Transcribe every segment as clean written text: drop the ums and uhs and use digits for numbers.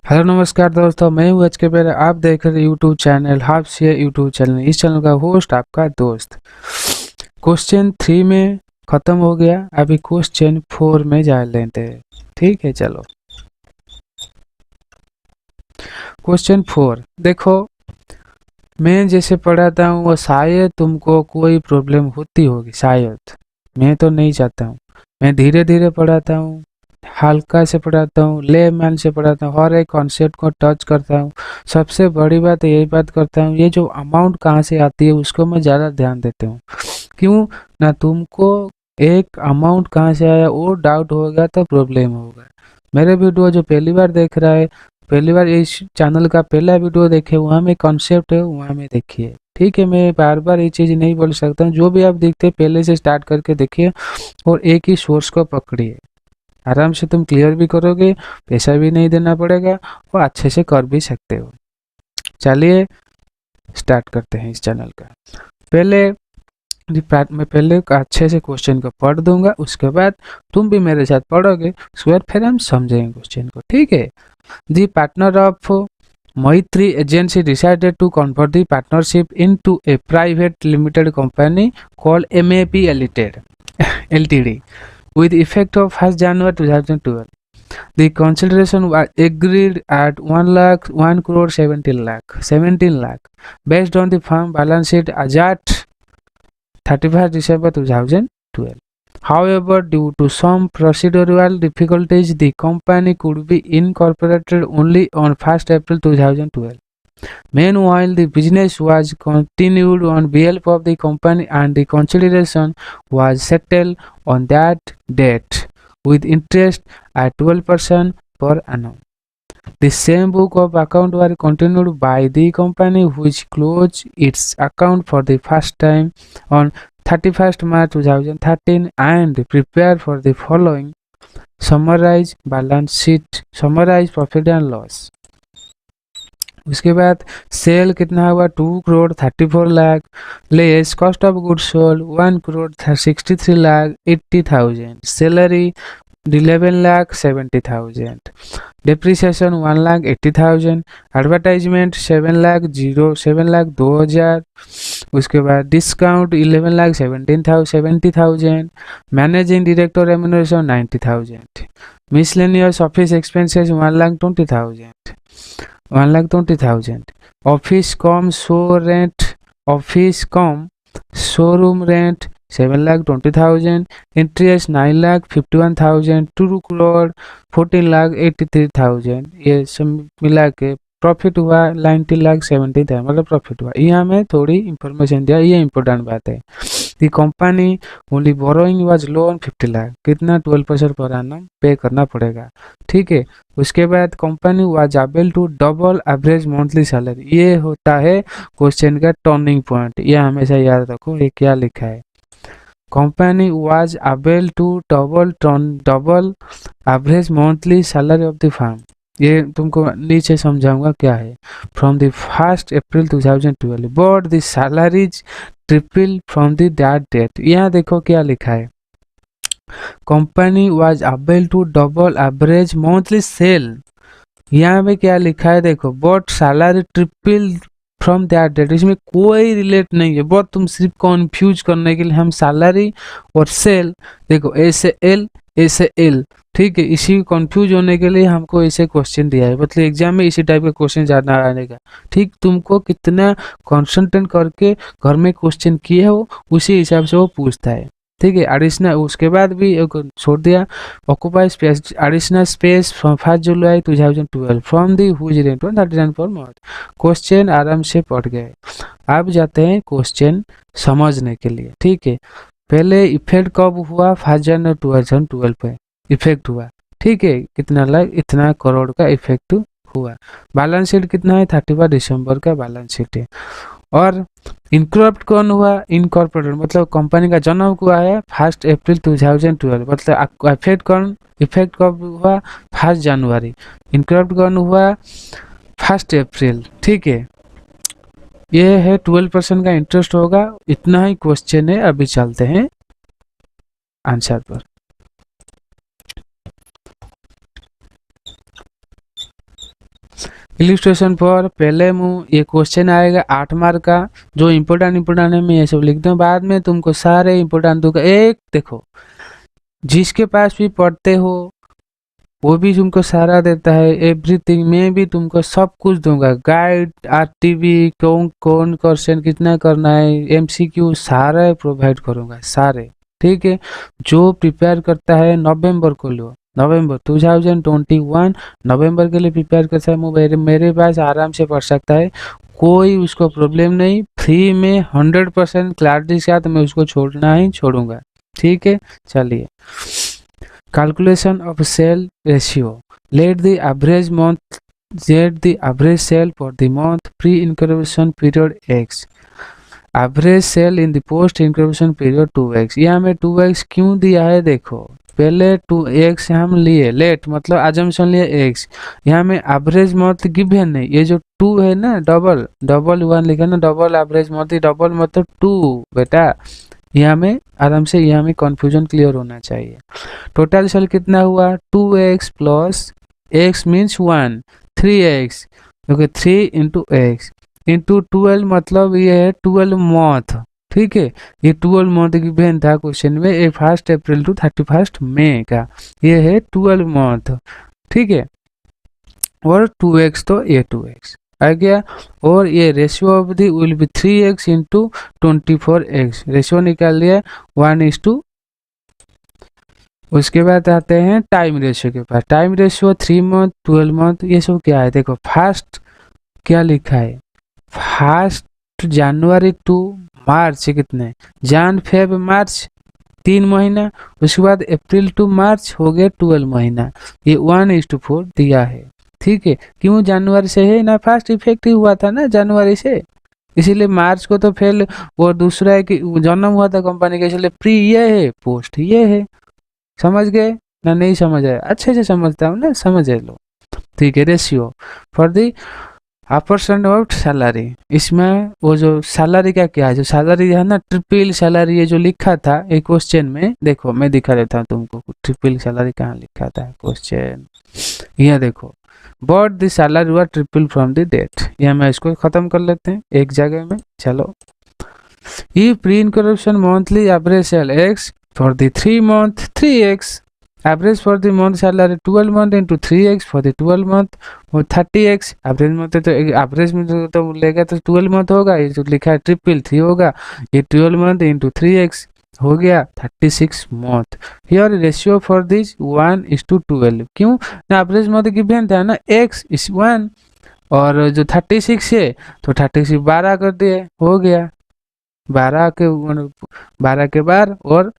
Hello नमस्कार दोस्तों, मैं हूँ एच के पेर। आप देख रहे YouTube channel half share YouTube channel. इस चैनल का होस्ट आपका दोस्त। क्वेश्चन 3 में खत्म हो गया, अभी क्वेश्चन 4 में जा लेते हैं। ठीक है, चलो क्वेश्चन 4 देखो। मैं जैसे पढ़ाता हूँ वो शायद तुमको कोई प्रॉब्लम होती होगी, शायद। मैं तो नहीं चाहता हूँ। मैं धीरे धीरे पढ़ाता हूँ, हल्का से पढ़ाता हूँ, लेमैन से पढ़ाता हूँ, हर एक कॉन्सेप्ट को टच करता हूँ। सबसे बड़ी बात यही बात करता हूँ, ये जो अमाउंट कहाँ से आती है उसको मैं ज़्यादा ध्यान देता हूँ। क्यों ना, तुमको एक अमाउंट कहाँ से आया वो डाउट होगा तो प्रॉब्लम होगा। मेरे वीडियो जो पहली बार देख रहा है, पहली बार इस चैनल का पहला वीडियो देखे, वहाँ में कॉन्सेप्ट है, वहाँ में देखिए। ठीक है, मैं बार बार ये चीज़ नहीं बोल सकता हूँ। जो भी आप देखते हैं पहले से स्टार्ट करके देखिए और एक ही सोर्स को पकड़िए। आराम से तुम क्लियर भी करोगे, पैसा भी नहीं देना पड़ेगा और अच्छे से कर भी सकते हो। चलिए स्टार्ट करते हैं इस चैनल का। पहले मैं पहले अच्छे से क्वेश्चन को पढ़ दूंगा, उसके बाद तुम भी मेरे साथ पढ़ोगे, उसके बाद फिर हम समझेंगे क्वेश्चन को। ठीक है। The partner of Maitri agency decided to convert the partnership into a private limited company called MAP Limited LTD with effect of 1st January 2012. The consideration was agreed at 1 lakh 1 crore 17 lakh based on the firm balance sheet as at 31st December 2012. However, due to some procedural difficulties, the company could be incorporated only on 1st April 2012. Meanwhile, the business was continued on behalf of the company and the consideration was settled on that date with interest at 12% per annum. The same book of account were continued by the company, which closed its account for the first time on 31st March 2013 and prepared for the following: summarize balance sheet, summarize profit and loss। उसके बाद cell कितना हुआ 2 crore 34 lakh, less cost of good sold 1 crore 63 lakh 80,000, salary 11 lakh 70,000, depreciation 1 lakh 80,000, advertisement 7 lakh 2,000, उसके बाद discount 11 lakh 70,000, managing director remuneration 90,000, miscellaneous office expenses 1,20,000, office cum show rent, office cum showroom rent 7,20,000, interest 9,51,000, 2 crore 14,83,000। ये सब मिला के profit हुआ 90,70,000, मतलब profit हुआ। यहाँ में थोड़ी इंफॉर्मेशन दिया, ये इंपॉर्टेंट बात है। The company only borrowing was loan 50 lakh, कितना 12% पर annum पे करना पड़ेगा। ठीक है। उसके बाद company was able to double average monthly salary, ये होता है क्वेश्चन का टर्निंग पॉइंट। ये हमेशा याद रखो, ये क्या लिखा है। Company was able to double average monthly salary of the firm, ये तुमको नीचे समझाऊंगा क्या है। From the 1st April 2012 but the salaries triple from the that date. यहाँ देखो क्या लिखा है, company was able to double average monthly sale. यहाँ पे क्या लिखा है देखो, but salary triple from that date, इसमें कोई रिलेट नहीं है। बहुत तुम सिर्फ कंफ्यूज करने के लिए हम सैलरी और सेल, देखो ऐसे एल ऐसे एल, ठीक है, इसी कंफ्यूज होने के लिए हमको ऐसे क्वेश्चन दिया है। मतलब एग्जाम में इसी टाइप का क्वेश्चन ज्यादा आने का। ठीक, तुमको कितना कॉन्सेंट्रेट करके घर में क्वेश्चन किए हो उसी हिसाब से वो पूछता है। ठीक है। एडिशनल उसके बाद भी छोड़ दिया, occupy space additional space from 1 July 2012 from the whose rent 139 per month. Question आराम से पढ़ गए। अब जाते हैं क्वेश्चन समझने के लिए। ठीक है। पहले इफेक्ट कब हुआ, 1 जनवरी 2012 पे इफेक्ट हुआ। ठीक है, कितना लाख, इतना करोड़ का इफेक्ट हुआ। बैलेंस शीट कितना है, 31 दिसंबर का बैलेंस शीट है। और इनकॉर्पोरेट कौन हुआ, इनकॉर्पोरेटेड मतलब कंपनी का जन्म हुआ है 1 अप्रैल 2012, मतलब इफेक्ट कब हुआ, 1 जनवरी। इनकॉर्पोरेट कौन हुआ 1 अप्रैल। ठीक है। ये है 12% का इंटरेस्ट होगा। इतना ही क्वेश्चन है। अभी चलते हैं आंसर पर। इलिस्ट्रेशन पर पहले ये क्वेश्चन आएगा 8 मार्क का, जो इम्पोर्टेंट है मैं ये सब लिख दूँ, बाद में तुमको सारे इम्पोर्टेंट दूंगा। एक देखो, जिसके पास भी पढ़ते हो वो भी तुमको सारा देता है, एवरीथिंग, मैं भी तुमको सब कुछ दूंगा, गाइड, आरटीवी, कौन कौन क्वेश्चन कितना करना है, एमसीक्यू सारे प्रोवाइड करूंगा सारे। ठीक है, जो प्रिपेयर करता है नवंबर को लो, नवंबर 2021 नवंबर के लिए प्रिपेयर करता है, मेरे पास आराम से पढ़ सकता है, कोई उसको प्रॉब्लम नहीं, फ्री में 100% क्लैरिटी के साथ मैं उसको छोड़ना ही छोड़ूंगा। ठीक है, चलिए, calculation of sale ratio, let the average sale for the month pre-incubation period x, average sale in the post incubation period 2x। यहाँ में 2x क्यों दिया है, देखो पहले 2x हम लिए, लेट मतलब अजम्पशन लिए x, यहाँ में एवरेज मंथ गिवन नहीं, ये जो 2 है ना, डबल डबल 1 लिखा ना, डबल एवरेज मंथ, डबल मतलब 2 बेटा, यहाँ में आराम से, यहाँ में कंफ्यूजन क्लियर होना चाहिए। टोटल सेल कितना हुआ, 2x plus x means 1, 3x, क्योंकि 3 इंटू एक्स इंटू 12 मतलब ये है 12 मंथ। ठीक है, ये 12 मंथ की भेन था क्वेश्चन में, 1 अप्रैल टू 31 मई का, ये है 12 मंथ। ठीक है, और 2x तो ये 2x आ गया, और ये ratio of the will be 3x into 24x, ratio निकाल लिया 1:। उसके बाद आते हैं टाइम रेशियो के पास, टाइम रेशियो 3 मंथ 12 मंथ, ये सब क्या है, देखो फर्स्ट क्या लिखा है, फर्स्ट जनवरी टू मार्च कितने, जान फेब मार्च 3 महीना, उसके बाद अप्रैल टू मार्च हो गया 12 महीना, ये 1:4 दिया है। ठीक है, क्यों, जनवरी से है ना, फर्स्ट इफेक्टिव हुआ था ना जनवरी से, इसीलिए मार्च को तो फेल, वो दूसरा है कि जन्म हुआ था कंपनी का, इसलिए प्री ये है, पोस्ट ये है। समझ गए ना, नहीं समझ आए, अच्छे से समझता हूँ ना, समझ लो। ठीक है, ratio for the % of salary, इसमें वो जो सैलरी का क्या है, जो सैलरी है ना, ट्रिपल सैलरी, ये जो लिखा था एक क्वेश्चन में, देखो मैं दिखा देता हूँ तुमको, ट्रिपल सैलरी कहाँ लिखा था क्वेश्चन, ये देखो, बट द सैलरी हुआ ट्रिपल फ्रॉम द डेट, ये मैं इसको खत्म कर लेते हैं एक जगह में। चलो, ई pre incorporation monthly average sale X for the 3 month 3x, average for the month salary 12 month into 3x for the 12 month और 30x, एवरेज में तो एवरेज में तो लेगा तो 12 मंथ होगा, ये जो लिखा है ट्रिपल 3 होगा, ये 12 मंथ इंटू 3x हो गया 36 month. Here ratio for this 1:12, क्यों ना, एवरेज मंथ गिवन था ना, x is 1, और जो 36 है तो 36 12 कर दिए, हो गया 12 के 12 और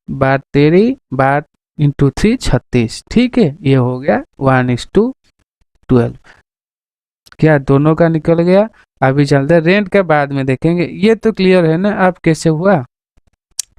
12 इंटू 3 36। ठीक है, ये हो गया 1:12, क्या दोनों का निकल गया। अभी चलते रेंट के बाद में देखेंगे, ये तो क्लियर है ना अब कैसे हुआ।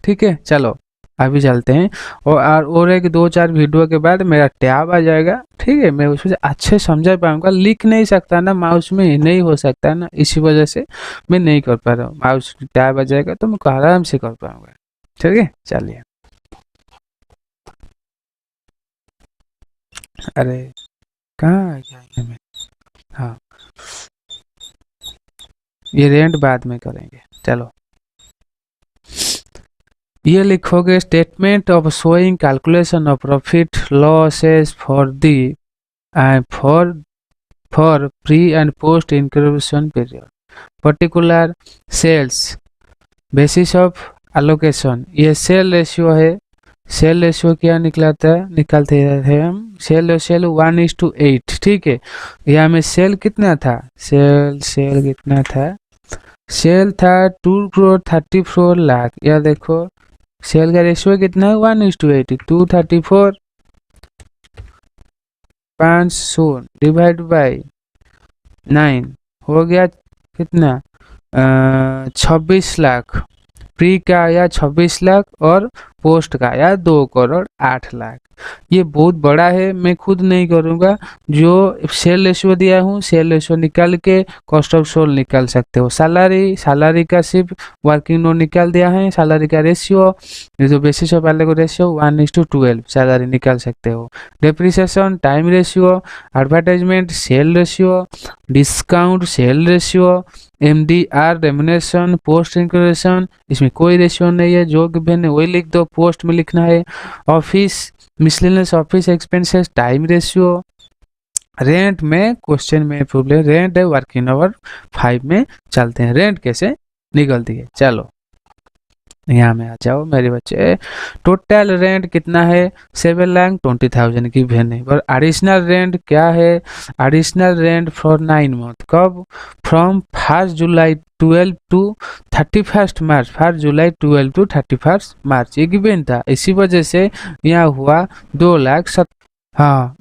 ठीक है, चलो अभी चलते हैं, और एक 2-4 वीडियो के बाद मेरा टैब आ जाएगा। ठीक है, मैं उसमें अच्छे समझा पाऊंगा, लिख नहीं सकता ना, माउस में नहीं हो सकता ना, इसी वजह से मैं नहीं कर पा रहा हूँ, माउस टैब आ जाएगा तो मैं आराम से कर पाऊंगा। ठीक है, चलिए, अरे कहाँ आ गया मैं, हाँ, ये रेंट बाद में करेंगे। चलो, ये लिखोगे statement of showing calculation of profit losses for the for pre and post incubation period, particular sales basis of allocation, ये सेल रेशियो है, सेल रेशियो क्या निकलते हैं हम, सेल 1:8। ठीक है, यहाँ में सेल कितना था, सेल कितना था, सेल था 2 करोड़ 34 लाख, या देखो सेल का रेशियो कितना है 1:8, 234 500 डिवाइड बाई 9 हो गया कितना, 26 लाख, प्री का आया 26 लाख और पोस्ट का आया 2,08,00,000। ये बहुत बड़ा है, मैं खुद नहीं करूँगा। जो सेल रेशियो दिया हूँ, सेल रेशियो निकाल के कॉस्ट ऑफ सोल्ड निकाल सकते हो। सैलरी का सिर्फ वर्किंग नोट निकाल दिया है। सैलरी का रेशियो, ये जो बेसिस ऑफ वाले को रेशियो 1:12 सैलरी निकाल सकते हो। Depreciation time ratio, advertisement sale ratio, discount sale ratio, MDR remuneration, post increment, इसमें कोई रेशियो नहीं है, जो गिवन है वही लिख दो, पोस्ट में लिखना है। Office miscellaneous office expenses time ratio. Rent में क्वेश्चन में प्रॉब्लम, रेंट है वर्किंग आवर 5 में चलते हैं। रेंट कैसे निकलती है, चलो यहाँ में आ जाओ मेरे बच्चे। टोटल रेंट कितना है, 7,20,000 की वेन है। और एडिशनल रेंट क्या है, एडिशनल रेंट फॉर 9 मंथ, कब, from 1 July 12 to 31 March, 1 July 12 to 31 March, ये गिवन था। इसी वजह से यहाँ हुआ 2,07,000। हाँ,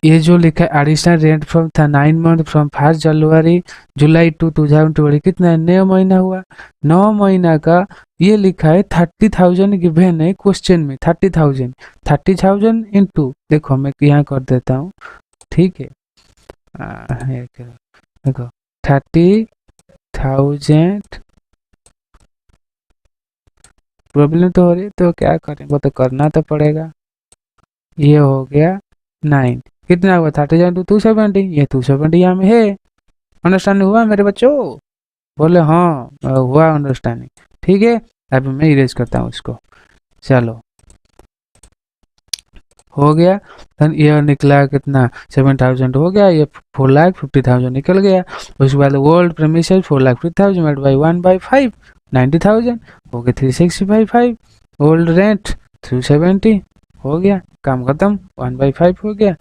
ये जो लिखा है एडिशनल रेंट फ्रॉम था 9 month from 1 January July to 2020, कितना 9 महीना हुआ। 9 महीना का ये लिखा है 30,000 गिवन है क्वेश्चन में। 30,000 इंटू, देखो मैं यहाँ कर देता हूँ, ठीक है। देखो 30,000 प्रॉब्लम तो हो रही है, तो क्या करें, वो तो करना तो पड़ेगा। ये हो गया 9, कितना हुआ 30,000 टू 270, ये 270 यहाँ में है। अंडरस्टैंड हुआ मेरे बच्चों, बोले हाँ हुआ अंडरस्टैंडिंग, ठीक है। अभी मैं इरेज करता हूँ इसको, चलो हो गया। धन ये निकला कितना 7,000 हो गया, ये 4,50,000 निकल गया। उसके बाद ओल्ड प्रेमिसेस 4,50,000 मेड बाई 1/5 90,000 हो गया 365,500। ओल्ड रेंट 370 हो गया, काम खत्म। 1/5 हो गया।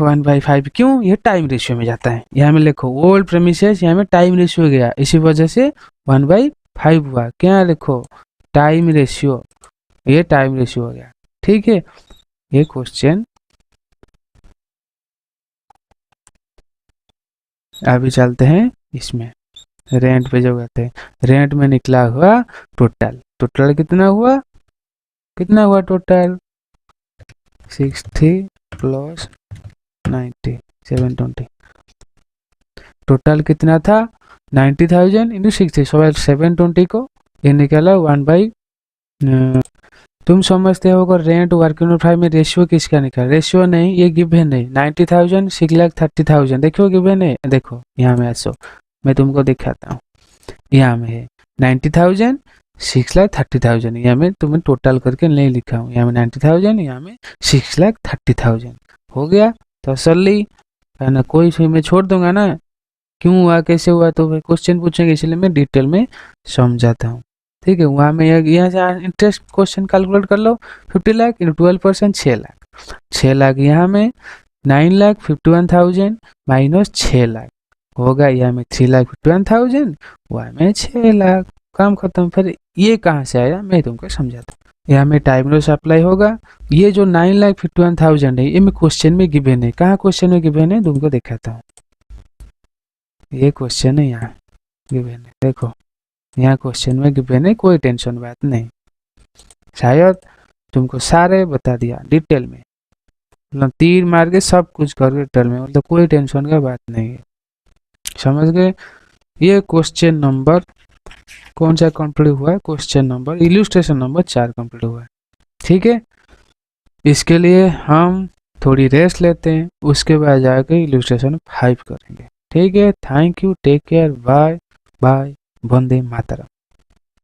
1/5 क्यों, ये टाइम रेशियो में जाता है। यहाँ में लिखो ओल्ड प्रेमिसेस, यहाँ में टाइम रेशियो गया, इसी वजह से 1/5 हुआ। क्या लिखो, टाइम रेशियो, ये टाइम रेशियो हो गया, ठीक है। ये क्वेश्चन अभी चलते हैं इसमें, रेंट पे जो कहते हैं। रेंट में निकला हुआ टोटल कितना हुआ, टोटल 60 प्लस 90 720, टोटल कितना था 90,000 इंटू 60, 720 को ये निकला 1/, तुम समझते हो अगर रेंट वर्किंग नोट 5 में रेशियो किसका निकला, रेशियो नहीं, ये गिवन है 90,000 6,30,000, देखो गिवन है, देखो यहाँ में ऐसो मैं तुमको दिखाता हूँ। यहाँ में है 90,000 6,30,000, यहाँ में तुम्हें टोटल करके नहीं लिखा हूँ। यहाँ में 90,000, यहाँ में 6,30,000 हो गया। तसल्ली है ना, कोई फिर मैं छोड़ दूंगा ना, क्यों हुआ कैसे हुआ, तो फिर क्वेश्चन पूछेंगे, इसलिए मैं डिटेल में समझाता हूँ, ठीक है। वहाँ में यहाँ से इंटरेस्ट क्वेश्चन कैलकुलेट कर लो। 50 लाख इंटू 12% 6 लाख, 6 लाख यहाँ में 9,51,000 माइनस 6 लाख होगा, यहाँ में 3,51,000, वहाँ में 6 लाख, काम खत्म। फिर ये कहाँ से आया मैं तुमको समझाता हूँ। यहाँ में टाइम लॉस अप्लाई होगा। ये जो 9,51,000 है ये में क्वेश्चन में गिवन है, कहाँ क्वेश्चन में गिवन है तुमको दिखाता हूँ। ये क्वेश्चन है यहाँ गिवन है, देखो यहाँ क्वेश्चन में गिवन है, कोई टेंशन बात नहीं, शायद तुमको सारे बता दिया डिटेल में, मतलब तीर मार के सब कुछ कर डिटेल में, मतलब कोई टेंशन का बात नहीं है, समझ गए। ये क्वेश्चन नंबर कौन सा कंप्लीट हुआ है, क्वेश्चन नंबर इल्यूस्ट्रेशन नंबर 4 कंप्लीट हुआ है, ठीक है। इसके लिए हम थोड़ी रेस्ट लेते हैं, उसके बाद जाकर इल्यूस्ट्रेशन 5 करेंगे, ठीक है। Thank you, take care, bye bye, वंदे मातरम।